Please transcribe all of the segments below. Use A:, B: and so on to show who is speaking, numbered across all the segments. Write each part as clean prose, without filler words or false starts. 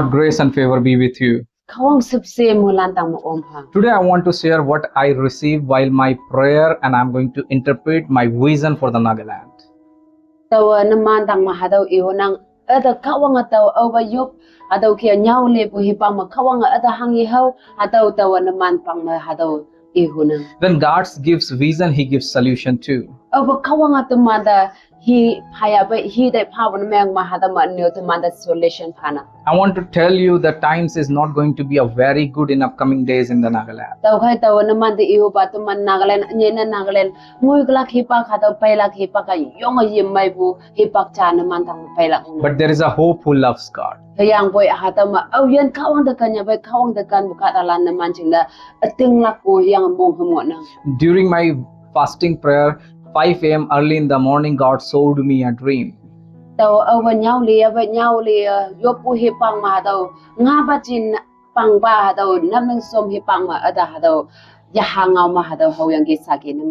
A: Grace and favor be with you. Today I want to share what I received while my prayer, and I'm going to interpret my vision for the Nagaland. When God gives vision, He gives solution too. I want to tell you that times is not going to be a very good in upcoming days in the Nagaland. But there is a hope who loves God. During my fasting prayer, 5 a.m. early in the morning, God showed me a dream.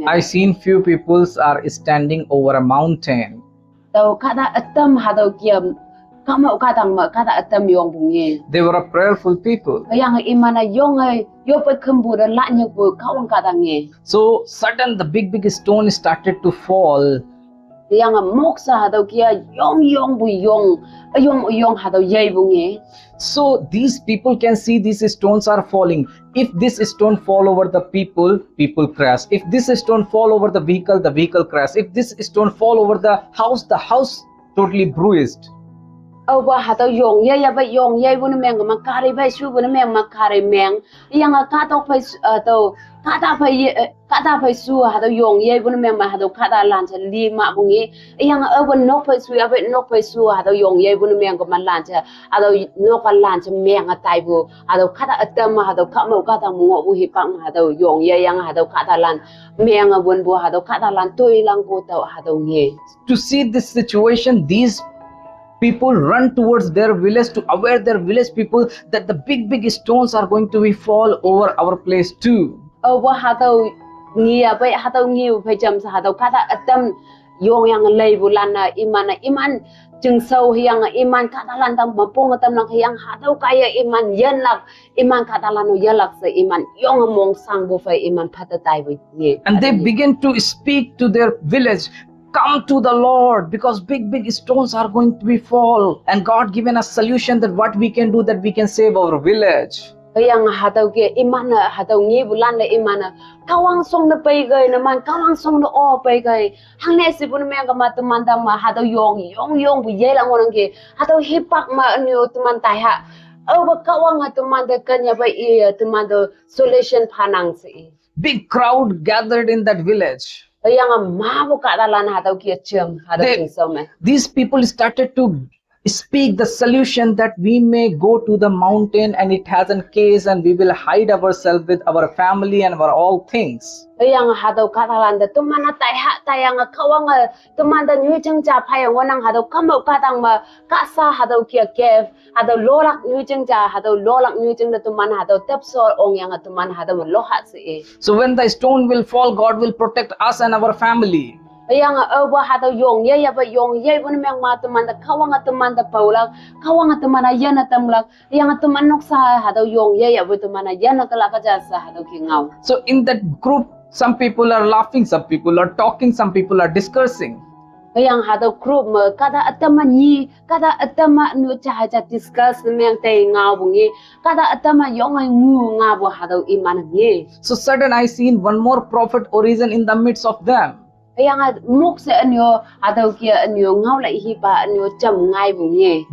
A: I seen few people are standing over a mountain. They were a prayerful people. So sudden the big stone started to fall. So these people can see these stones are falling. If this stone fall over the people crash. If this stone fall over the vehicle crash. If this stone fall over the house totally bruised. So to see this situation, these people run towards their village to aware their village people that the big stones are going to be fall over our place too. And they begin to speak to their village. Come to the Lord, because big stones are going to be fall, and God given us solution that what we can do, that we can save our village. Big crowd gathered in that village. These people started to speak the solution that we may go to the mountain and it has a case and we will hide ourselves with our family and our all things. So when the stone will fall, God will protect us and our family. So in that group, some people are laughing, some people are talking, some people are discussing. So sudden I seen one more prophet origin in the midst of them.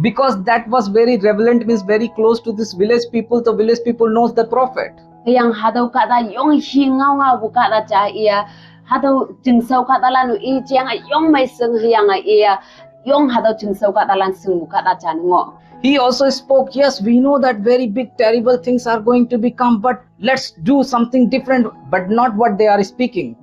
A: Because that was very relevant, means very close to this village people. The village people knows the prophet. He also spoke, yes, we know that very big terrible things are going to become, but let's do something different, but not what they are speaking.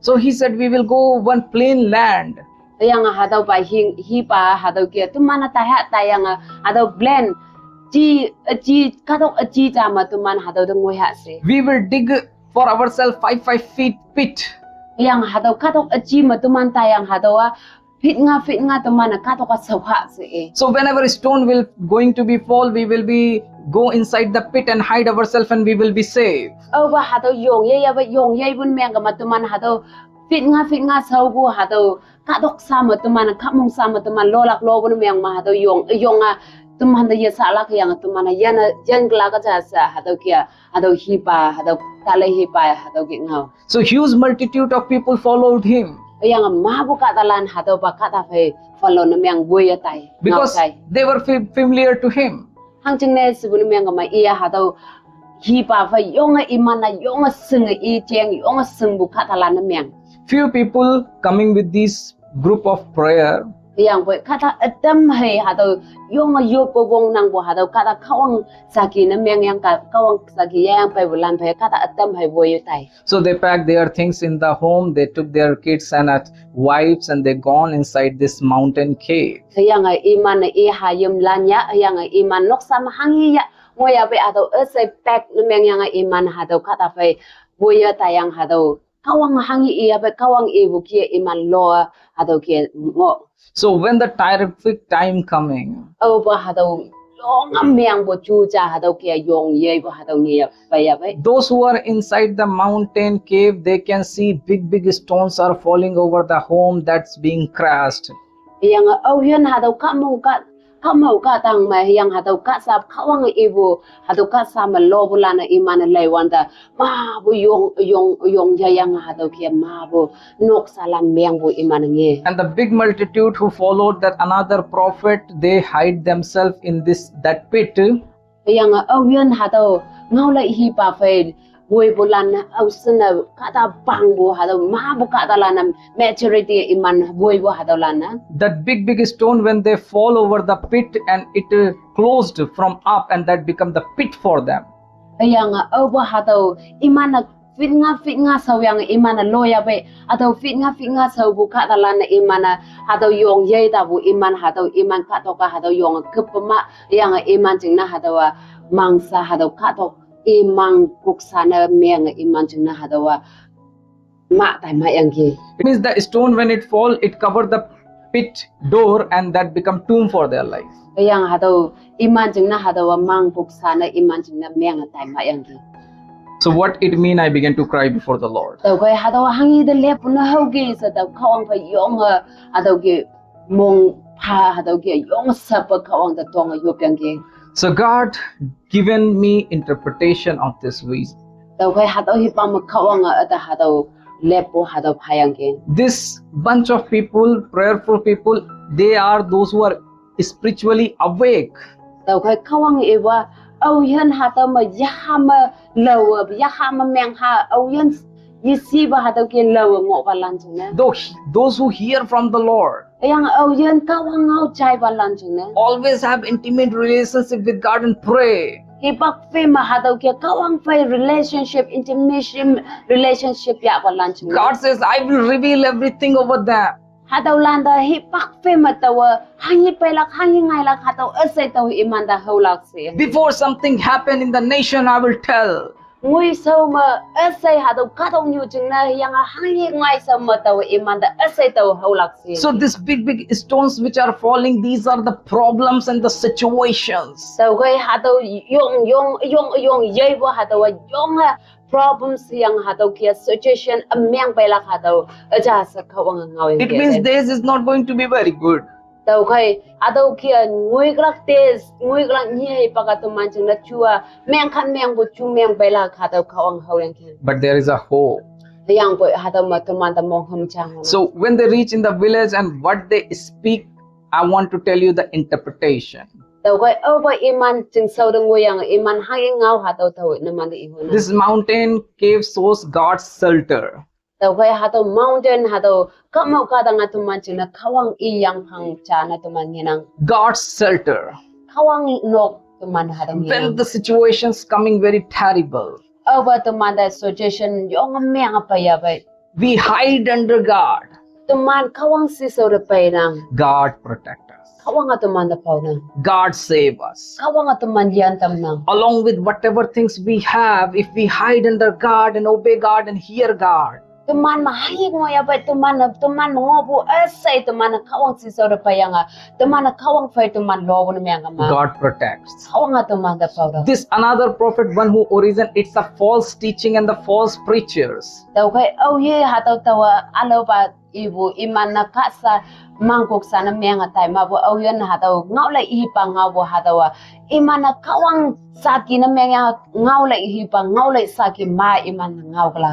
A: So he said, we will go one plain land. We will dig for ourselves 5 feet pit. So whenever a stone will going to be fall, we will be go inside the pit and hide ourselves, and we will be safe. So huge multitude of people followed him because they were familiar to him. Few people coming with this group of prayer.
B: So when
A: they packed their things in the home, they took their kids and wives, and they gone inside this mountain cave. So when the terrific time coming, those who are inside the mountain cave, they can see big stones are falling over the home that's being crashed. And the big multitude who followed that another prophet, they hide themselves in that pit. That big stone, when they fall over the pit, and it closed from up, and that become the pit for them. It means the stone, when it fall, it covered the pit door, and that become tomb for their life. So what it mean? I began to cry before the Lord. So God given me interpretation of this vision. This bunch of people, prayerful people, they are those who are spiritually awake. Those who hear from the Lord, always have intimate relationship with God and pray. God says, I will reveal everything over them. Before something happen in the nation, I will tell. So these big stones which are falling, these are the problems and the situations. It means this is not going to be very good. But there is a hope. So when they reach in the village and what they speak, I want to tell you the interpretation. This mountain cave shows God's shelter. God's shelter. When the situation is coming very terrible, we hide under God. God protect us.
B: Kawang atuman da pauna.
A: God save us.
B: Kawang atuman yan tamnang.
A: Along with whatever things we have, if we hide under God and obey God and hear God,
B: Tuman mahayag mo ya ba tuman ngobu asay tuman kawang sisaw da payanga. Tuman kawang phei tuman lobo na miyang ma.
A: God protects.
B: Kawang atuman da pauna.
A: This another prophet, one who origin, it's the false teaching and the false preachers.
B: Daw kay ye hataw tawa alo ba ibu iman na kasa mangkok sana miyang atay mabo yan hataw ngaulay ihipang ngawo hatawa iman na kawang saki na miyang ngaulay ihipang ngaulay saki ma iman na ngawla.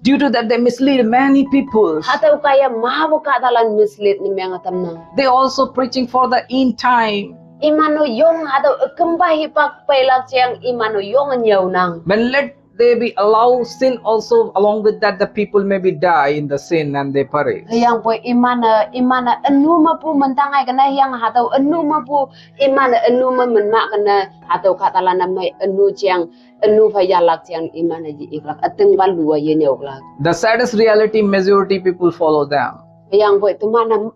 A: Due to that, they mislead many people.
B: Hataw kaya mahabo katalan mislead ni miyang atamna.
A: They also preaching for the end time.
B: Imano yung hataw kembay hipak pailak siyang imano yung anyaw nang.
A: When let they be allow sin also, along with that the people maybe die in the sin and they perish.
B: Hüyangpoi imana anuma po mentangay kana yang hataw anuma po imana anuma menmak kana hataw katalan na may anu siyang anu yeyeilak siyang imana yeyeilak ateng balua yenyawlak.
A: The saddest reality, majority people follow them.
B: Hüyangpoi tumana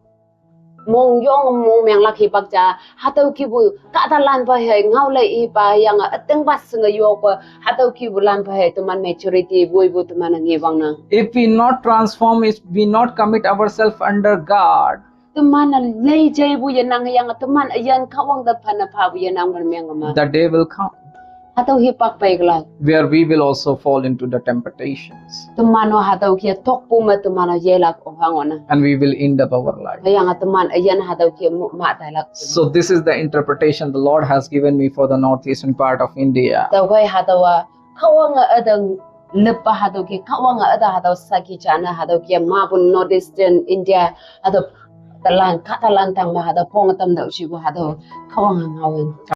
B: mong meng laki pakja hataw kibu katalan pa he ngaulay ipa yang ateng bas nga yopa hataw kibu lan pa he tuman maturity bu tuman ngiwang na.
A: If we not transform, if we not commit ourselves under God,
B: Tuman lay jay bu yenang yang tuman ayan kawang da pana pa bu yenang mermeng ma.
A: the day will come
B: Hataw hipak paigla.
A: where we will also fall into the temptations
B: Tumano hataw kia tokpu ma tumano yeyeilak ohangona.
A: and we will end up our life.
B: Yang tuman ayan hataw kia ma tailak.
A: So this is the interpretation the Lord has given me for the northeastern part of India.
B: Taw kay hatawa kawang adang lepa hataw kia kawang ada hataw saki chana hataw kia mapun northeastern India hataw talan katalan tang ma hataw pong tam daw sibu hataw kawang ngawin.